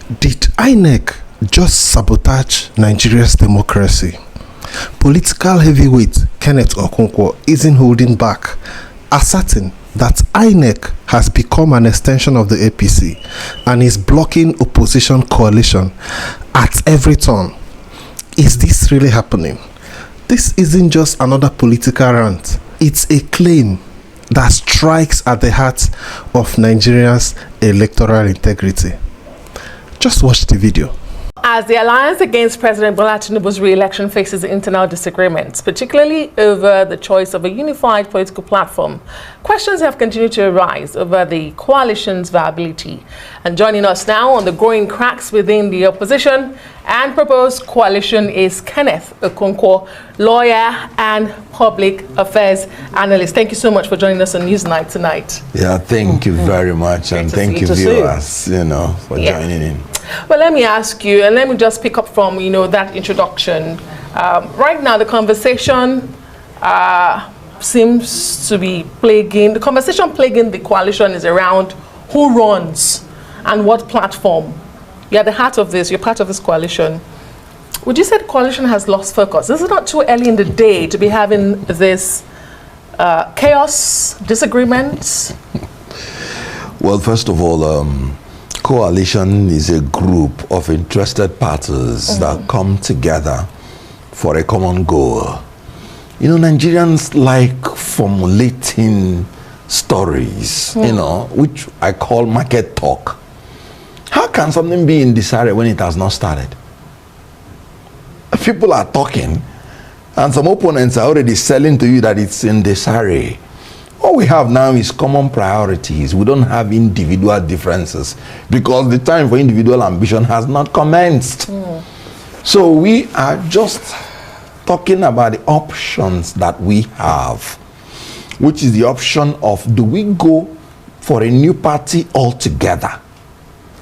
Did Inec just sabotage Nigeria's democracy? Political heavyweight Kenneth Okonkwo isn't holding back, asserting that Inec has become an extension of the APC and is blocking opposition coalition at every turn. Is this really happening? This isn't just another political rant. It's a claim that strikes at the heart of Nigeria's electoral integrity. Just watch the video. As the alliance against President Bola Tinubu's re-election faces internal disagreements, particularly over the choice of a unified political platform, questions have continued to arise over the coalition's viability. And joining us now on the growing cracks within the opposition and proposed coalition is Kenneth Okonkwo, lawyer and public affairs analyst. Thank you so much for joining us on Newsnight tonight. Yeah, thank you very much, and thank you viewers, for joining in. Well, let me ask you, and let me just pick up from, that introduction. Right now, the conversation seems to be plaguing the coalition is around who runs and what platform. You're at the heart of this, you're part of this coalition. Would you say the coalition has lost focus? Is it not too early in the day to be having this chaos, disagreements? Well, first of all, coalition is a group of interested parties that come together for a common goal. Nigerians like formulating stories, which I call market talk. How can something be in disarray when it has not started? People are talking, and some opponents are already selling to you that it's in disarray. All we have now is common priorities. We don't have individual differences because the time for individual ambition has not commenced. So we are just talking about the options that we have, which is the option of, do we go for a new party altogether?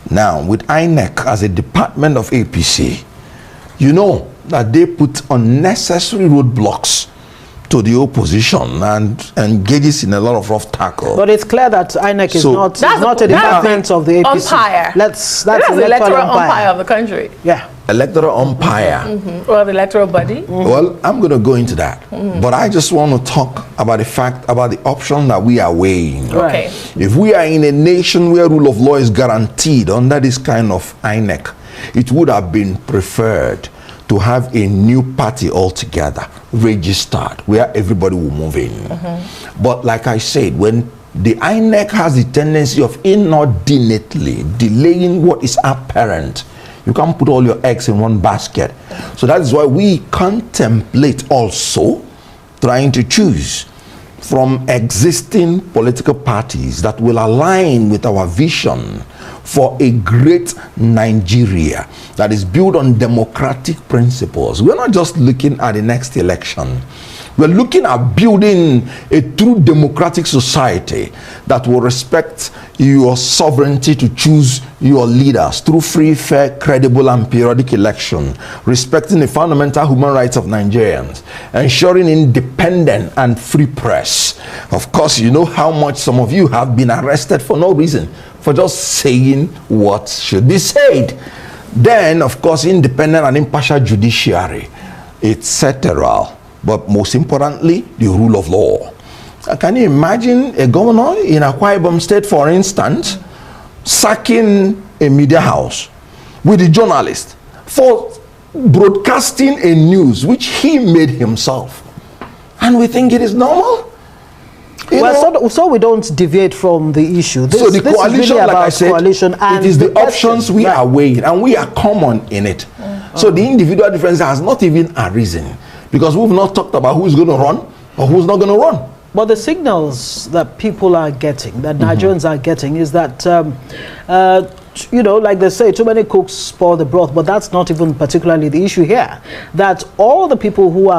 Now, with Inec as a department of APC, that they put unnecessary roadblocks to the opposition and engages in a lot of rough tackle. But it's clear that Inec is not a department of the APC. Umpire. That's the electoral umpire of the country. Yeah. Electoral umpire. Or the electoral body. Well, I'm going to go into that. But I just want to talk about the option that we are weighing. Okay. If we are in a nation where rule of law is guaranteed under this kind of Inec, it would have been preferred to have a new party altogether registered where everybody will move in. But like I said, when the Inec has the tendency of inordinately delaying what is apparent, you can't put all your eggs in one basket. So that is why we contemplate also trying to choose from existing political parties that will align with our vision for a great Nigeria that is built on democratic principles. We're not just looking at the next election. We're looking at building a true democratic society that will respect your sovereignty to choose your leaders through free, fair, credible, and periodic election, respecting the fundamental human rights of Nigerians, ensuring independent and free press. Of course, you know how much some of you have been arrested for no reason, for just saying what should be said. Then, of course, independent and impartial judiciary, etc. But most importantly, the rule of law. Can you imagine a governor in Akwa Ibom State, for instance, sacking a media house with a journalist for broadcasting a news which he made himself? And we think it is normal? So we don't deviate from the issue. So the coalition, is really like about I said, coalition and it is the options we are weighing, and we are common in it. So the individual difference has not even arisen, because we've not talked about who's going to run or who's not going to run. But the signals that people are getting, that Nigerians are getting, is that, like they say, too many cooks spoil the broth, but that's not even particularly the issue here. That all the people who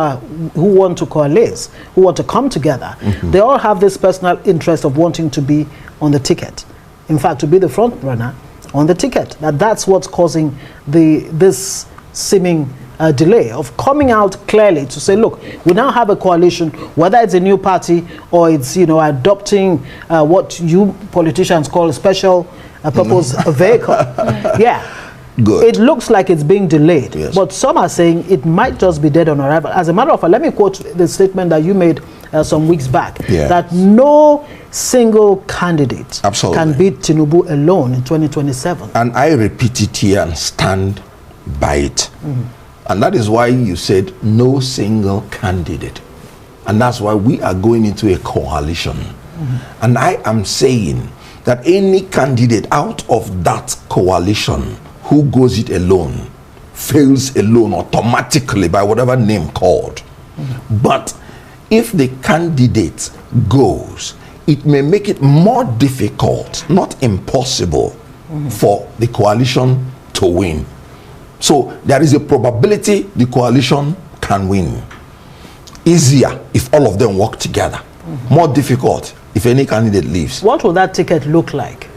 want to coalesce, who want to come together, they all have this personal interest of wanting to be on the ticket. In fact, to be the front runner on the ticket. That's what's causing this seeming delay of coming out clearly to say, look, we now have a coalition, whether it's a new party or it's adopting what you politicians call a special purpose vehicle. Yeah. Good. It looks like it's being delayed, Yes. but some are saying it might just be dead on arrival. As a matter of fact, let me quote the statement that you made some weeks back, Yes. that no single candidate Absolutely. can beat Tinubu alone in 2027. And I repeat it here and stand by it. And that is why you said no single candidate. And that's why we are going into a coalition. And I am saying that any candidate out of that coalition who goes it alone fails alone automatically by whatever name called. But if the candidate goes, it may make it more difficult, not impossible, for the coalition to win. So there is a probability the coalition can win. Easier if all of them work together. More difficult if any candidate leaves. What will that ticket look like?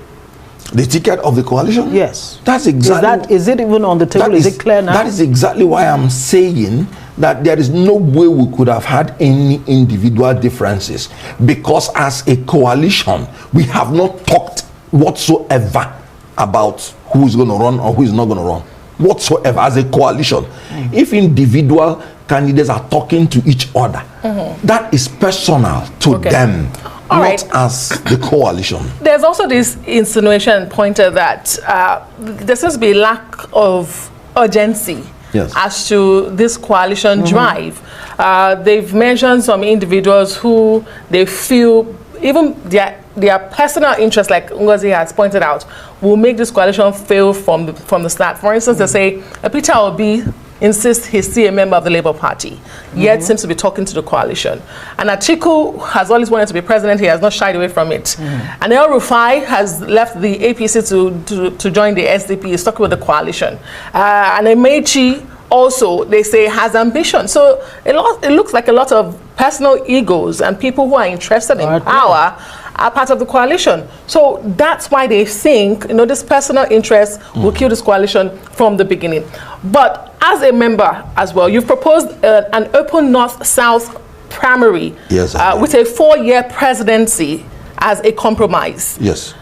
The ticket of the coalition? Yes. That's exactly. Is it even on the table? That Is it clear now? That is exactly why I'm saying that there is no way we could have had any individual differences, because as a coalition we have not talked whatsoever about who is going to run or who is not going to run whatsoever as a coalition. If individual candidates are talking to each other, that is personal to them, All not right. as the coalition. There's also this insinuation pointed that there seems to be a lack of urgency Yes. as to this coalition drive. They've mentioned some individuals who they feel even their personal interest, like Ngozi has pointed out, will make this coalition fail from the start. For instance, they say Peter Obi insists he's still a member of the Labour Party, yet seems to be talking to the coalition. And Atiku has always wanted to be president. He has not shied away from it. And El Rufai has left the APC to join the SDP. He's stuck with the coalition. And Emechi also, they say, has ambition. So it looks like a lot of personal egos and people who are interested in power are part of the coalition. So that's why they think, this personal interest will kill this coalition from the beginning. But as a member as well, you've proposed an open North-South primary, Yes, with a 4-year presidency as a compromise. Yes.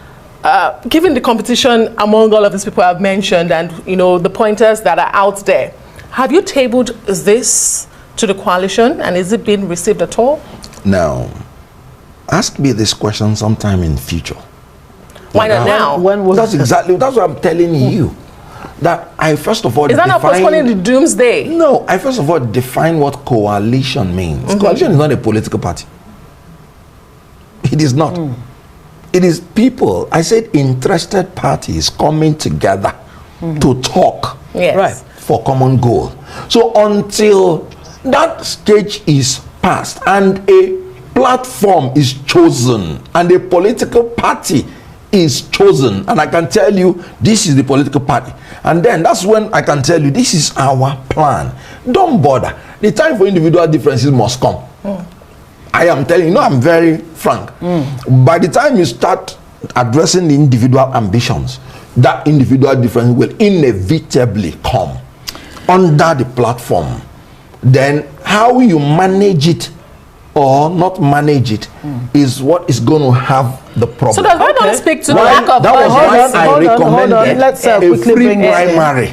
Given the competition among all of these people I've mentioned and the pointers that are out there, have you tabled this to the coalition, and is it being received at all? Now, ask me this question sometime in future. Why not now? When was That's what I'm telling you. That I first of all Is that not postponing the doomsday? No, I first of all define what coalition means. Coalition is not a political party. It is not. It is people, I said interested parties coming together to talk. Yes. Right. For common goal. So until that stage is passed and a platform is chosen and a political party is chosen, and I can tell you this is the political party, and then that's when I can tell you this is our plan. Don't bother. The time for individual differences must come. I am telling you, I'm very frank. By the time you start addressing the individual ambitions, that individual difference will inevitably come under the platform. Then how you manage it or not manage it is what is going to have the problem. So does that not speak to the Why- lack of that was why urgency? I recommended Let's a quickly free bring this in. primary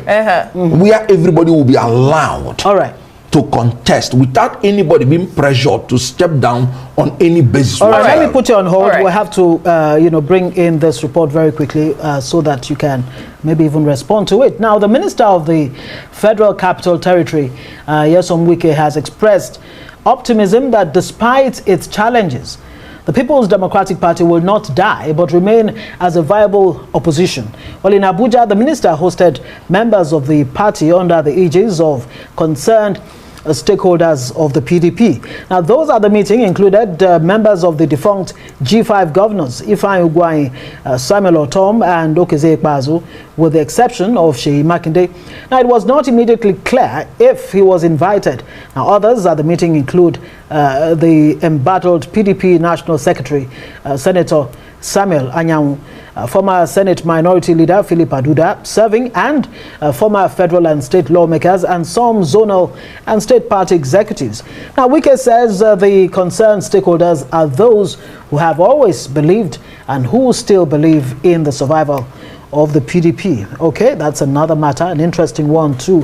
where everybody will be allowed All right. to contest without anybody being pressured to step down on any basis. All right, whatsoever. let me put you on hold. All right. We'll have to, bring in this report very quickly so that you can maybe even respond to it. Now, the Minister of the Federal Capital Territory, Nyesom Wike, has expressed optimism that despite its challenges, the People's Democratic Party will not die but remain as a viable opposition. Well, in Abuja, the minister hosted members of the party under the aegis of concerned stakeholders of the PDP. Now, those at the meeting included members of the defunct G5 governors, Ifeanyi Ugwuanyi, Samuel Otom, and Okezie Ikpeazu, with the exception of Seyi Makinde. Now, it was not immediately clear if he was invited. Now, others at the meeting include the embattled PDP National Secretary, Senator Samuel Anyanwu, former Senate Minority Leader Philip Aduda, serving, and former federal and state lawmakers and some zonal and state party executives. Now, Wike says the concerned stakeholders are those who have always believed and who still believe in the survival of the PDP. Okay, that's another matter, an interesting one too,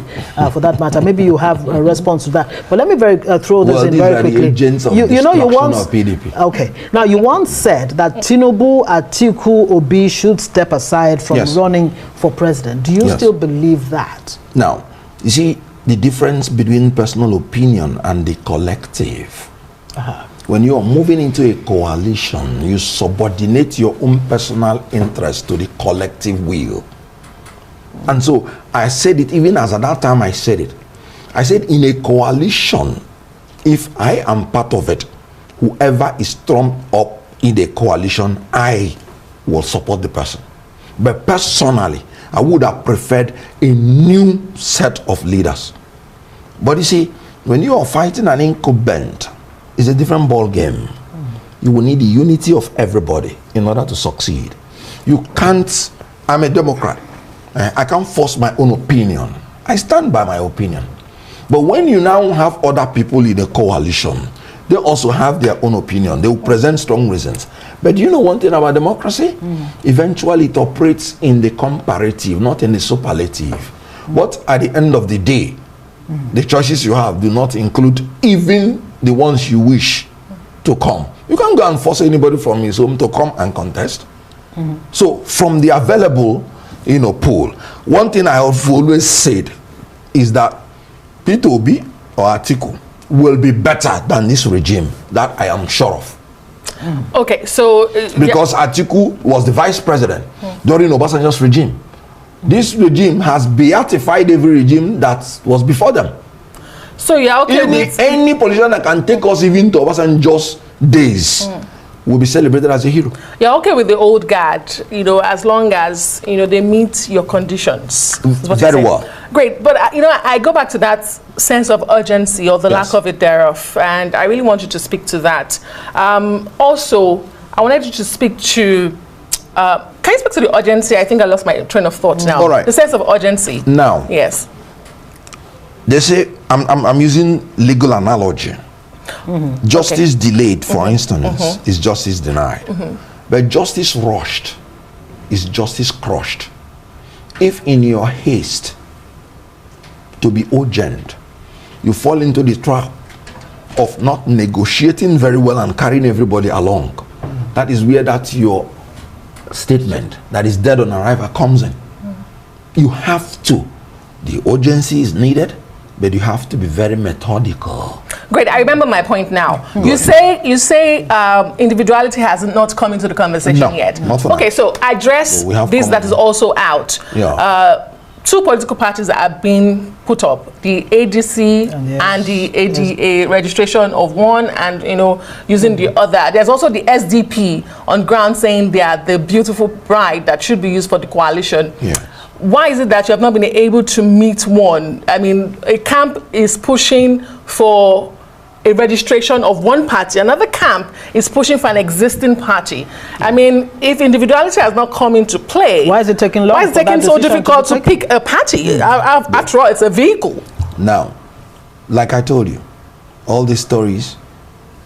for that matter. Maybe you have a response to that. But let me throw this in very quickly. Agents of you know, you once of PDP. Okay. Now, you once said that Tinubu, Atiku, Obi should step aside from running for president. Do you still believe that? Now, you see the difference between personal opinion and the collective. When you are moving into a coalition, you subordinate your own personal interest to the collective will. And so I said it, even as at that time I said it. I said, in a coalition, if I am part of it, whoever is trumped up in the coalition, I will support the person. But personally, I would have preferred a new set of leaders. But you see, when you are fighting an incumbent, it's a different ball game. You will need the unity of everybody in order to succeed. You can't, I'm a Democrat. I can't force my own opinion. I stand by my opinion. But when you now have other people in a coalition, they also have their own opinion. They will present strong reasons. But do you know one thing about democracy? Eventually it operates in the comparative, not in the superlative. But at the end of the day, the choices you have do not include even the ones you wish to come. You can't go and force anybody from his home to come and contest. So from the available, pool, one thing I have always said is that Peter Obi or Atiku will be better than this regime. That I am sure of. Okay, so because Atiku was the vice president during Obasanjo's regime. This regime has beatified every regime that was before them. So you're okay with any politician that can take us even to Obasanjo's days will be celebrated as a hero. You're okay with the old guard, as long as they meet your conditions. Very well. Great, but I go back to that sense of urgency or the lack of it thereof, and I really want you to speak to that. Also, I wanted you to speak to. Can you speak to the urgency? I think I lost my train of thought now. All right. The sense of urgency. Now. Yes. They say I'm using legal analogy. Justice delayed, for instance, is justice denied. But justice rushed is justice crushed. If in your haste to be urgent, you fall into the trap of not negotiating very well and carrying everybody along, that is where that your statement that is dead on arrival comes in. You have to. The urgency is needed, but you have to be very methodical. Great, I remember my point now. You say individuality has not come into the conversation yet. Not for okay, now. so address this that is also out. Two political parties that are being put up, the ADC and the ADA, registration of one and using the other. There's also the SDP on ground saying they are the beautiful bride that should be used for the coalition. Why is it that you have not been able to meet one? I mean, a camp is pushing for a registration of one party, another camp is pushing for an existing party. I mean, if individuality has not come into play, why is it taking long? Why is it taking so difficult to pick a party? After all, it's a vehicle. Now, like I told you, all these stories,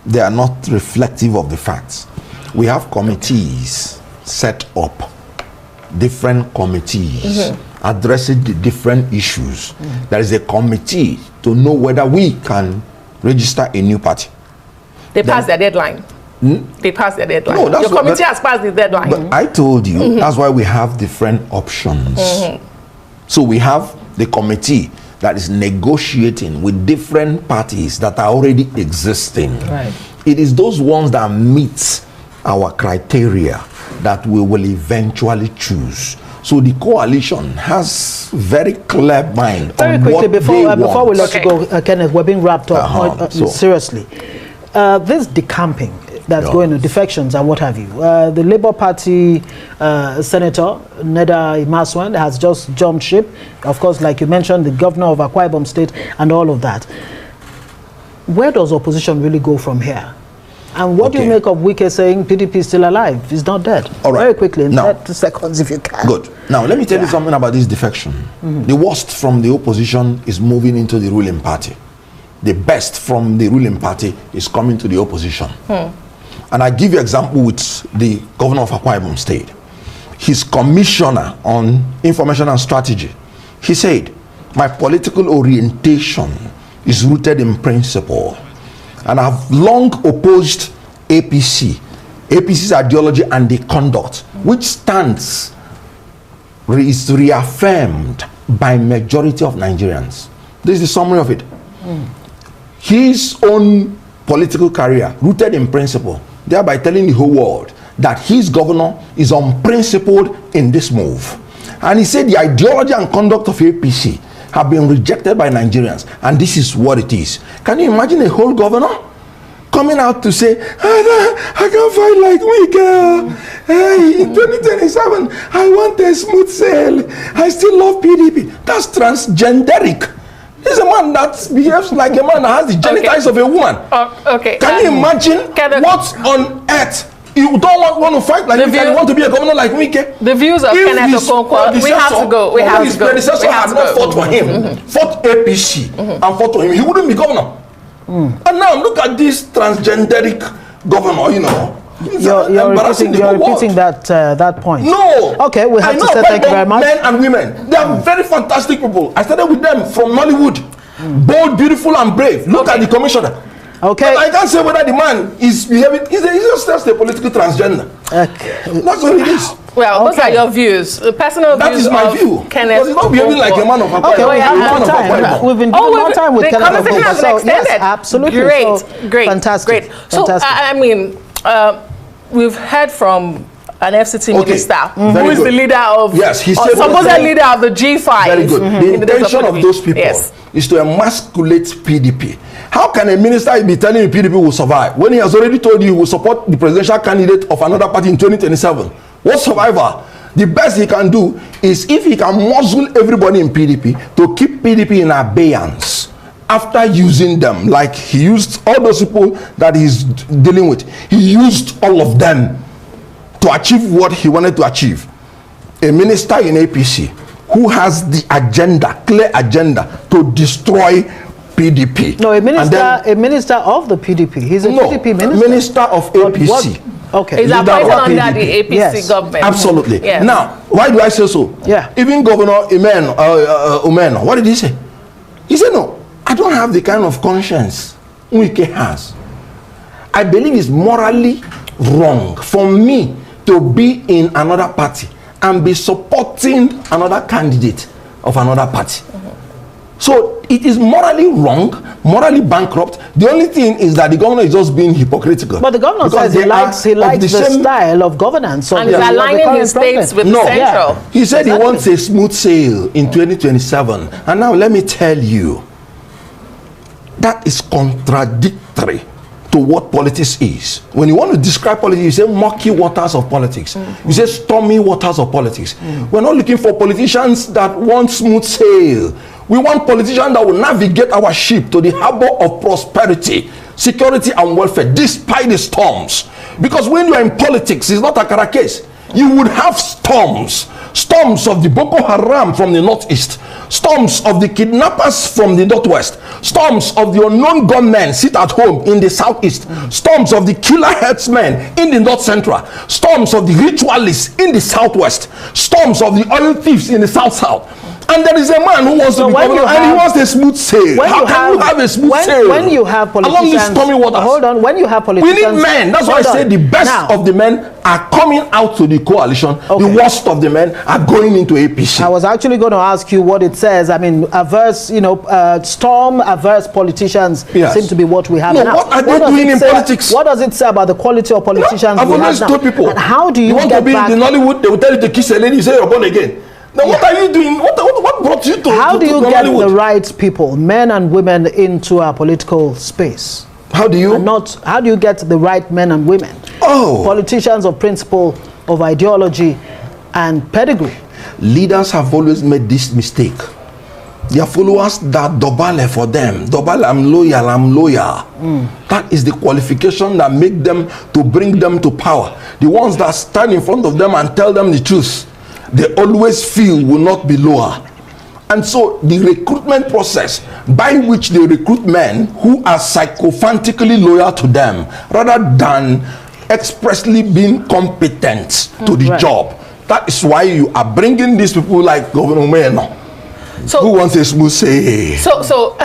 they are not reflective of the facts. We have committees set up, different committees addressing the different issues. There is a committee to know whether we can register a new party. They passed their deadline. They passed their deadline. No, your committee has passed the deadline. But I told you, that's why we have different options. So we have the committee that is negotiating with different parties that are already existing. Right. It is those ones that meet our criteria that we will eventually choose. So the coalition has very clear mind very on quickly what before we let Okay. you go, Kenneth, we're being wrapped up. Seriously, this decamping that's going to defections and what have you. The Labour Party Senator Neda Imaswan has just jumped ship. Of course, like you mentioned, the governor of Akwa Ibom State and all of that. Where does opposition really go from here? And what do you make of Wike saying PDP is still alive? He's not dead. All right. Very quickly, in Now, 30 seconds if you can. Good. Now, let me tell you something about this defection. The worst from the opposition is moving into the ruling party. The best from the ruling party is coming to the opposition. And I give you example with the governor of Akwa Ibom State. his commissioner on information and strategy. He said, my political orientation is rooted in principle, and I've long opposed APC's ideology and the conduct, which stands is reaffirmed by majority of Nigerians. This is the summary of it. His own political career rooted in principle, thereby telling the whole world that his governor is unprincipled in this move. And he said the ideology and conduct of APC have been rejected by Nigerians, and this is what it is. Can you imagine a whole governor coming out to say, I can't fight like we, girl. Hey, in 2027, I want a smooth sail. I still love PDP. That's transgenderic. He's a man that behaves like a man that has the genitals of a woman. Okay. Can you imagine what on earth? You don't want to fight like me, you want to be a governor like me. The views of Kenneth Okonkwo, we have to go. His predecessor had not fought for him, fought APC, and fought for him. He wouldn't be governor. And now look at this transgenderic governor, you know. You're repeating that point. No. Okay, we have to say thank you very much. Men and women, they are very fantastic people. I started with them from Nollywood. Bold, beautiful, and brave. Look at the commissioner. Okay. But I can't say whether the man is behaving. He's just a political transgender. Okay. That's what it is. Well, those are your views. Personal that views. That is my view. Kenneth, because he's not behaving like a man of a Okay, we have more time. We've been given more time with Kenneth. The conversation has been extended. Yes, absolutely. Great. Fantastic. So, I mean, we've heard from an FCT minister who is the leader of, he said supposed leader of the G5. Very good. The intention of those people is to emasculate PDP. How can a minister be telling you PDP will survive when he has already told you he will support the presidential candidate of another party in 2027? What survivor? The best he can do is if he can muzzle everybody in PDP to keep PDP in abeyance after using them, like he used all those people that he's dealing with. He used all of them to achieve what he wanted to achieve. A minister in APC who has the agenda, clear agenda, to destroy PDP. No, a minister of the PDP. He's a PDP minister. Minister of APC. Okay. He's appointed under the APC government. Absolutely. Yes. Now, why do I say so? Yeah. Even Governor Umeno, what did he say? He said, no, I don't have the kind of conscience Wike has. I believe it's morally wrong for me to be in another party and be supporting another candidate of another party. So it is morally wrong, morally bankrupt. The only thing is that the governor is just being hypocritical. But the governor says he likes the style of governance. And he's aligning his states with the central. Yeah. He said he wants a smooth sail in 2027. And now let me tell you, that is contradictory to what politics is. When you want to describe politics, you say murky waters of politics. You say stormy waters of politics. We're not looking for politicians that want smooth sail. We want politicians that will navigate our ship to the harbor of prosperity, security, and welfare, despite the storms. Because when you are in politics, it's not a Akara case. You would have storms. Storms of the Boko Haram from the northeast, storms of the kidnappers from the northwest, storms of the unknown gunmen sit at home in the southeast, storms of the killer herdsmen in the north central, storms of the ritualists in the southwest, storms of the oil thieves in the south. And there is a man who wants to be governor, and he wants a smooth sail. How can you have a smooth sail when you have politicians along these stormy waters? Hold on. When you have politicians, we need men. That's why I say the best of the men are coming out to the coalition. The worst of the men are going into APC. I was actually going to ask you what it says. I mean, storm-averse politicians seem to be what we have now. What are they doing in politics? What does it say about the quality of politicians we have now? People. And how do you want get to be back? in the Nollywood? They will tell you to kiss a lady. You say you're born again. Now, what are you doing? What brought you to? How do you get Nollywood? the right people, men and women, into our political space? How do you? How do you get the right men and women? Politicians of principle, of ideology, and pedigree. Leaders have always made this mistake. Their followers that dobale for them. Dobale, I'm loyal. That is the qualification that make them to bring them to power. The ones that stand in front of them and tell them the truth, they always feel will not be lower. And so the recruitment process by which they recruit men who are sycophantically loyal to them rather than expressly being competent to the job That is why you are bringing these people like Governor Umeno, who wants a smooth say. So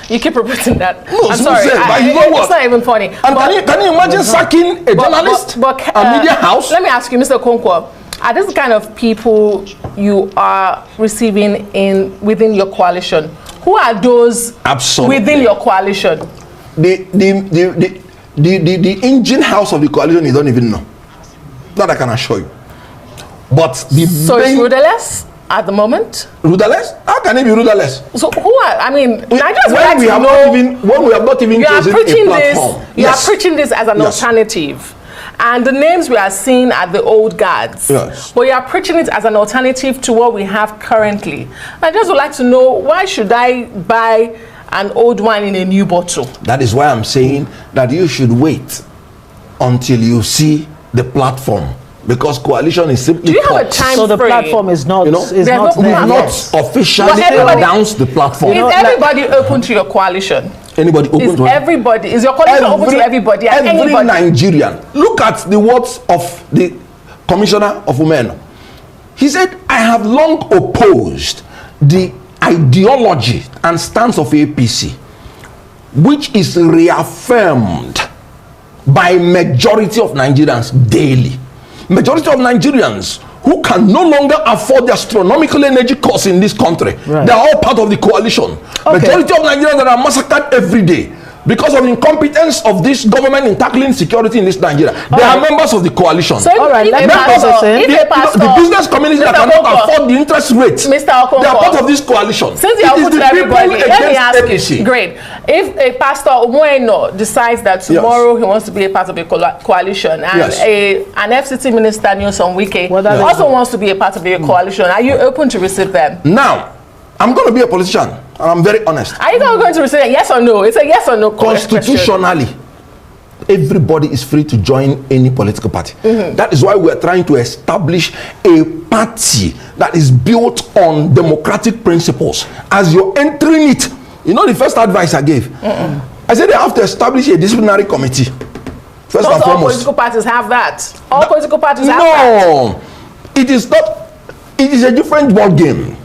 you keep repeating that. No, I'm sorry. But you know what? It's not even funny. And can you imagine sacking a journalist, a media house? Let me ask you, Mr. Okonkwo, are these the kind of people you are receiving within your coalition? Who are those within your coalition? The engine house of the coalition, you don't even know. That I can assure you. But so it's rudderless at the moment? Rudderless? How can it be rudderless? So who are, I mean, Nigerians when we have not even chosen a platform. You are preaching this as an alternative. And the names we are seeing are the old guards. Yes. But you are preaching it as an alternative to what we have currently. I just would like to know, why should I buy an old wine in a new bottle? That is why I'm saying that you should wait until you see the platform. Because coalition is simply do you have a time so the frame? platform is not, we've not officially announced the platform. Is everybody open to your coalition? Anybody open to it? Is your coalition open to everybody? Every Nigerian. Look at the words of the Commissioner of Women. He said, I have long opposed the ideology and stance of APC, which is reaffirmed by majority of Nigerians daily. Majority of Nigerians who can no longer afford the astronomical energy costs in this country. Right. They are all part of the coalition. Okay. Majority of Nigerians that are massacred every day because of the incompetence of this government in tackling security in this Nigeria. They are members of the coalition. So the business community that cannot afford the interest rates, Mr. Okonkwo, they are part of this coalition. Since you are open to everybody, let me ask you, great. If a pastor Umueno decides that tomorrow he wants to be a part of a coalition, and an FCT minister, Newsom Wike, also wants to be a part of a coalition, are you open to receive them? Now, I'm going to be a politician, and I'm very honest. Are you not going to receive a yes or no? It's a yes or no question. Constitutionally, everybody is free to join any political party. That is why we are trying to establish a party that is built on democratic principles. As you're entering it, you know the first advice I gave? I said they have to establish a disciplinary committee. First and foremost. All political parties have that. All political parties have that. No, it is not. It is a different ball game.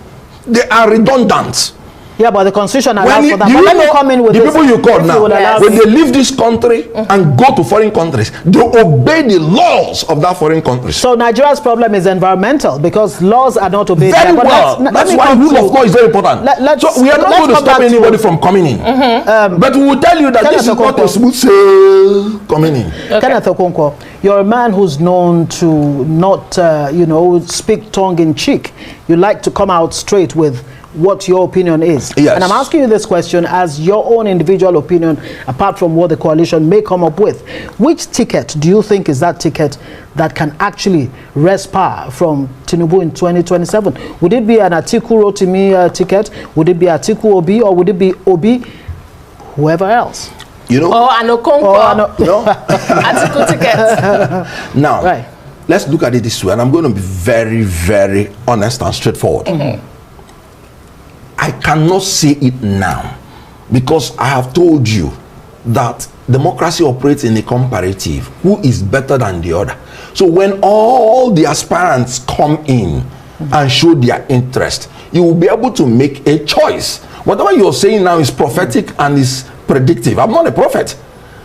They are redundant. Yeah, but the constitution allows for that. But let me come in with the people you call now. When they leave this country and go to foreign countries, they obey the laws of that foreign country. So Nigeria's problem is environmental because laws are not obeyed. Very well. That's why rule of law is very important. So we are not going to stop anybody from coming in. But we will tell you that this is not a smooth sail coming in. Kenneth Okonkwo, you're a man who's known to not, speak tongue in cheek. You like to come out straight with what your opinion is. Yes. And I'm asking you this question as your own individual opinion, apart from what the coalition may come up with. Which ticket do you think is that ticket that can actually wrest power from Tinubu in 2027? Would it be an Atiku Rotimi ticket? Would it be Atiku Obi? Or would it be Obi, whoever else? Or an Okonkwo. Atiku ticket. Now, let's look at it this way. And I'm going to be very, very honest and straightforward. I cannot say it now because I have told you that democracy operates in a comparative. Who is better than the other? So when all the aspirants come in and show their interest, you will be able to make a choice. Whatever you're saying now is prophetic and is predictive. I'm not a prophet.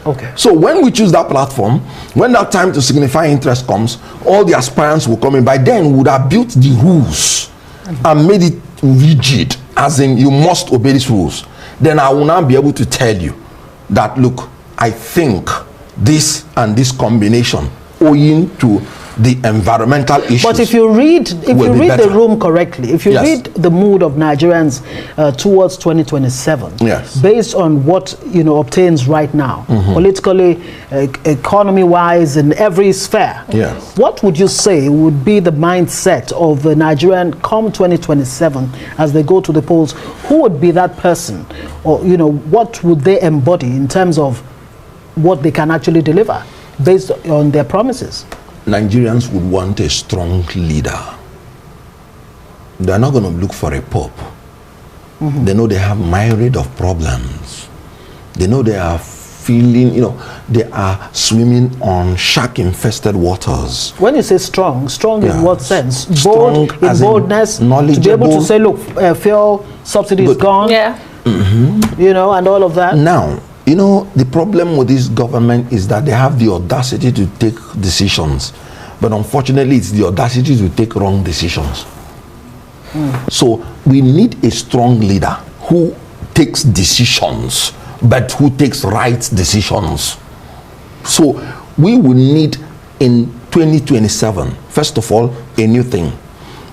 Okay. So when we choose that platform, when that time to signify interest comes, all the aspirants will come in. By then, we would have built the rules and made it rigid, as in you must obey these rules. Then I will now be able to tell you that, look, I think this and this combination owing to the environmental issues. But if you read the room correctly, if you read the mood of Nigerians towards 2027, based on what obtains right now, politically, economy-wise, in every sphere, what would you say would be the mindset of the Nigerian come 2027 as they go to the polls? Who would be that person, or what would they embody in terms of what they can actually deliver based on their promises? Nigerians would want a strong leader. They're not going to look for a pope. They know they have myriad of problems. They know they are feeling, they are swimming on shark-infested waters. When you say strong in what sense? Strong Bold, in boldness, to be able to say, look, fuel subsidy is gone. Yeah. And all of that. Now, the problem with this government is that they have the audacity to take decisions, but unfortunately, it's the audacity to take wrong decisions. So we need a strong leader who takes decisions, but who takes right decisions. So we will need in 2027, first of all, a new thing.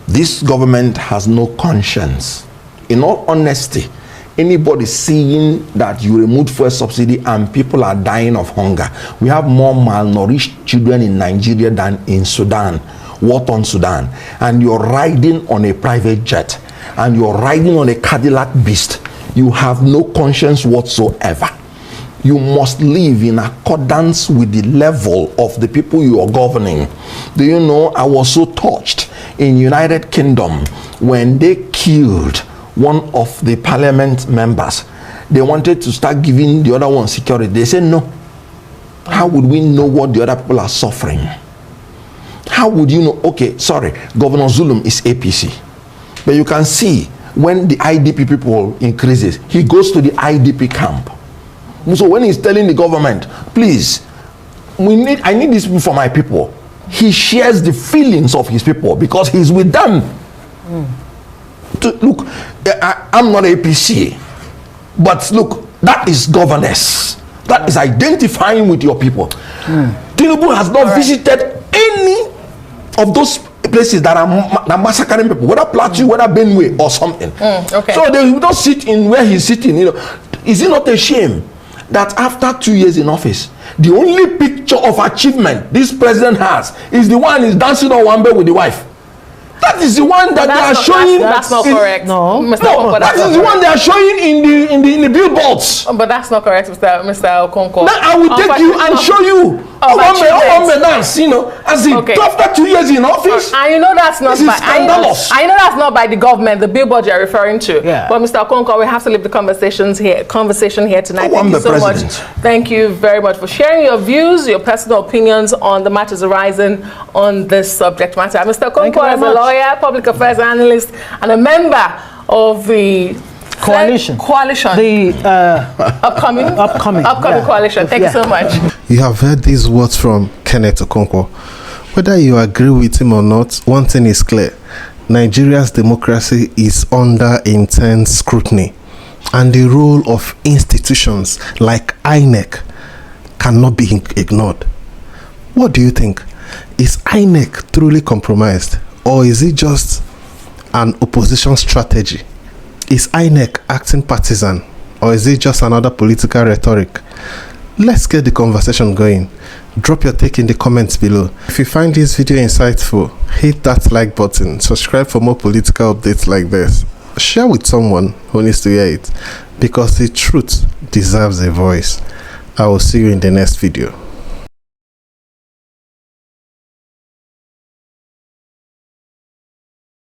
This government has no conscience. In all honesty, anybody seeing that you removed fuel subsidy and people are dying of hunger. We have more malnourished children in Nigeria than in Sudan, war-torn Sudan. And you're riding on a private jet, and you're riding on a Cadillac beast. You have no conscience whatsoever. You must live in accordance with the level of the people you are governing. Do you know, I was so touched in United Kingdom when they killed one of the parliament members. They wanted to start giving the other one security. They said no. How would we know what the other people are suffering? How would you know? Okay, sorry, Governor Zulum is APC, but you can see when the IDP people increases, he goes to the IDP camp. So when he's telling the government, please, I need these people for my people, he shares the feelings of his people because he's with them. Look, I'm not APC, but look, that is governance. That is identifying with your people. Tinubu has not visited any of those places that are massacring people, whether Plateau, whether Benue or something. Okay. So they will not sit in where he's sitting. Is it not a shame that after 2 years in office, the only picture of achievement this president has is the one he's dancing on one bed with the wife? That is the one that they are showing. That's not correct. No, that is the one they are showing in the billboards. But that's not correct, Mr. Okonkwo. Now I will take you and show you. Dance, as in after 2 years in office. I know that's not by scandalous. I know that's not by the government, the billboard you're referring to. Yeah. But Mr. Okonkwo, we have to leave the conversation here tonight. Thank you so much. Thank you very much for sharing your views, your personal opinions on the matters arising on this subject matter. Mr. Okonkwo, as a lawyer, public affairs analyst, and a member of the coalition. The upcoming coalition. Thank you so much. You have heard these words from Kenneth Okonkwo. Whether you agree with him or not, one thing is clear. Nigeria's democracy is under intense scrutiny, and the role of institutions like Inec cannot be ignored. What do you think? Is Inec truly compromised, or is it just an opposition strategy? Is Inec acting partisan, or is it just another political rhetoric? Let's get the conversation going. Drop your take in the comments below. If you find this video insightful, hit that like button, subscribe for more political updates like this, share with someone who needs to hear it, because the truth deserves a voice. I will see you in the next video.